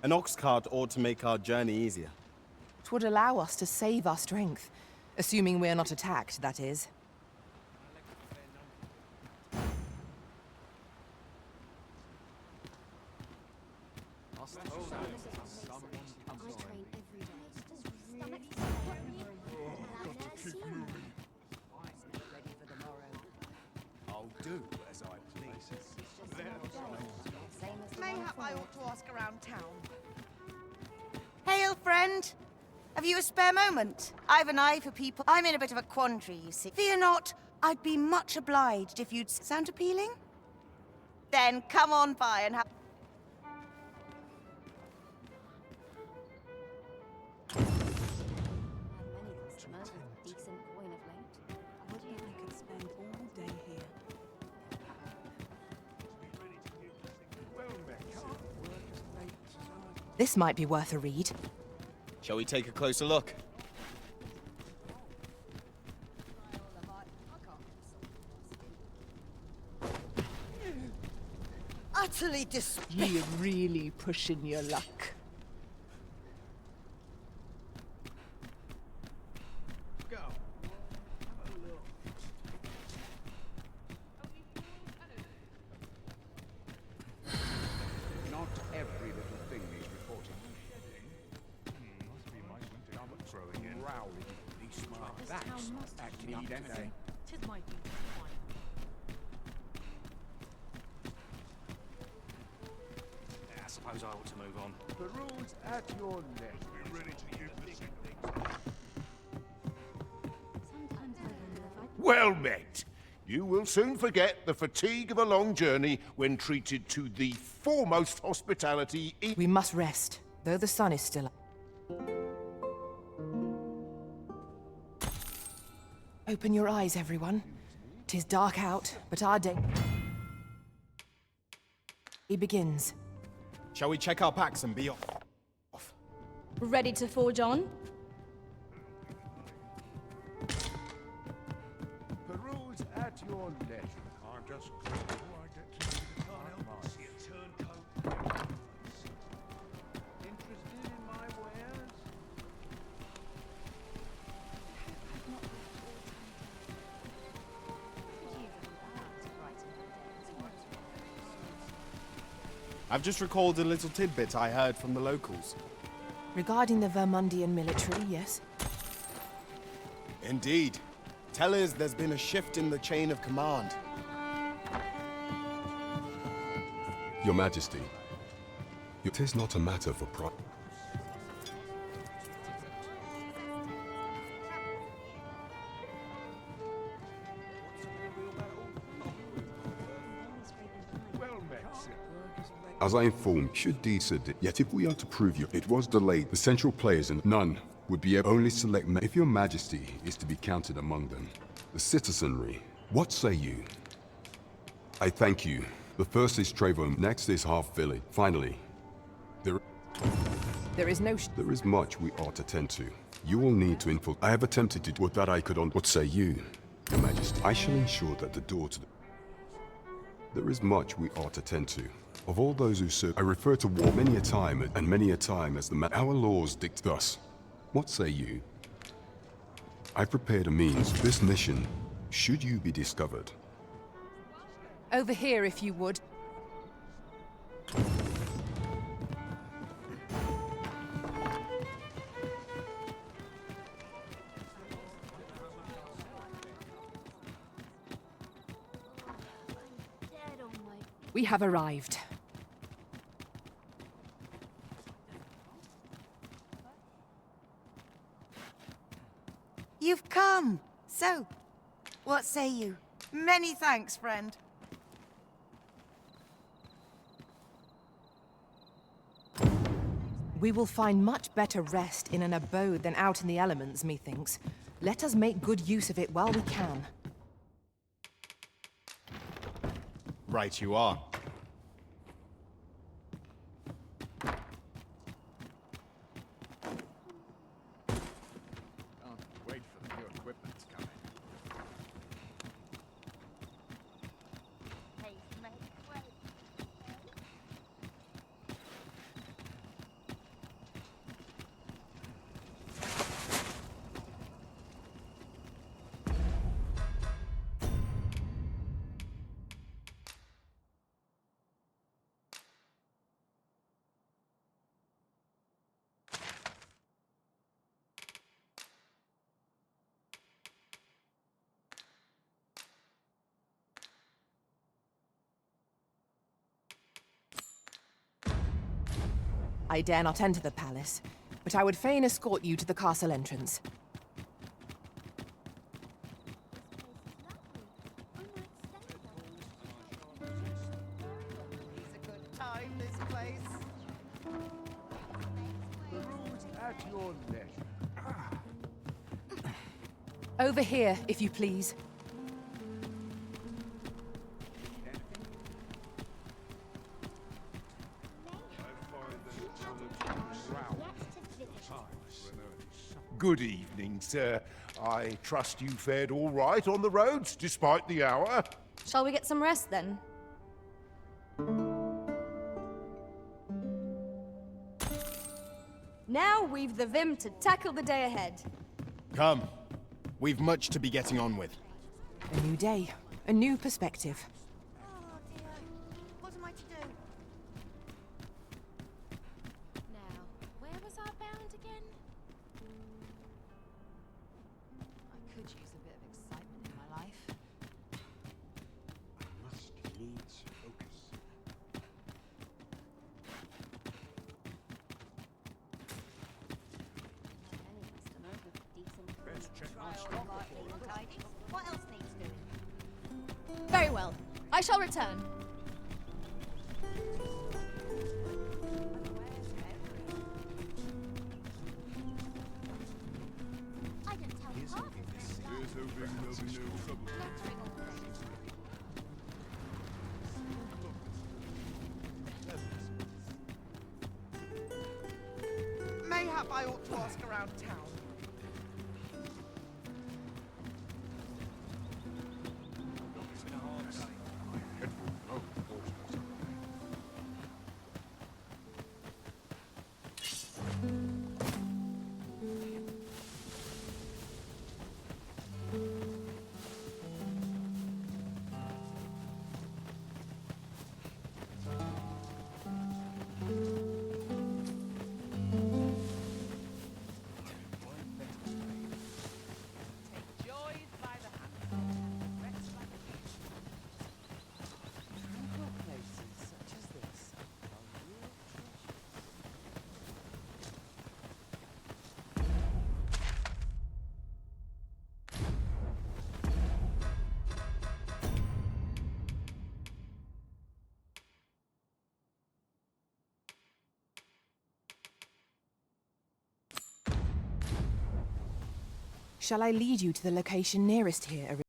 An ox cart ought to make our journey easier. It would allow us to save our strength. Assuming we're not attacked, that is. I'll do as I please. Mayhap I ought to ask around town. Hail, friend! Have you a spare moment? I've an eye for people. I'm in a bit of a quandary, you see. Fear not, I'd be much obliged if you'd sound appealing. Then come on by and have... This might be worth a read. Shall we take a closer look? Utterly You're really pushing your luck. Go. Have a look. Not every little thing needs reporting. Must be my winter throwing in. Rowling. Be smart. That's acting up today. Tis my duty to find. I suppose I ought to move on. The rules at your neck. We're ready to use the signal. Well met. You will soon forget the fatigue of a long journey when treated to the foremost hospitality in... We must rest, though the sun is still up. Open your eyes, everyone. 'Tis dark out, but our day begins. Shall we check our packs and be off? Ready to forge on? The rules at your leisure. I'm just before I get to the can't see a turncoat. Interested in my wares? I've just recalled a little tidbit I heard from the locals. Regarding the Vermundian military, yes? Indeed. Tell us there's been a shift in the chain of command. Your Majesty, it is not a matter for pride. Well met, sir. As I informed, should decide, yet if we are to prove you, it was delayed, the central players and none would be able only select if your Majesty is to be counted among them. The citizenry, what say you? I thank you. The first is Trevor, next is Half Village. Finally, there is no there is much we ought to tend to. You will need to info. I have attempted to do what that I could on. What say you, Your Majesty? I shall ensure that the door to the... There is much we ought to tend to. Of all those who serve, I refer to war many a time, and many a time as the man. Our laws dictate thus. What say you? I prepared a means for this mission, should you be discovered. Over here, if you would. We have arrived. You've come. So, what say you? Many thanks, friend. We will find much better rest in an abode than out in the elements, methinks. Let us make good use of it while we can. Right you are. Wait for the new equipment to come in. I dare not enter the palace, but I would fain escort you to the castle entrance. It's a good time, this place. The road at your leisure. Over here, if you please. Good evening, sir. I trust you fared all right on the roads, despite the hour. Shall we get some rest then? Now we've the vim to tackle the day ahead. Come. We've much to be getting on with. A new day, a new perspective. Oh dear. What am I to do? Now, where was I bound again? I could use a bit of excitement in my life. Must needs focus. Best check my stock before. What else needs doing? Very well. I shall return. I didn't tell you half of this. Here's hoping there'll be no trouble. Flattering all day. Mayhap I ought to ask around town. Shall I lead you to the location nearest here,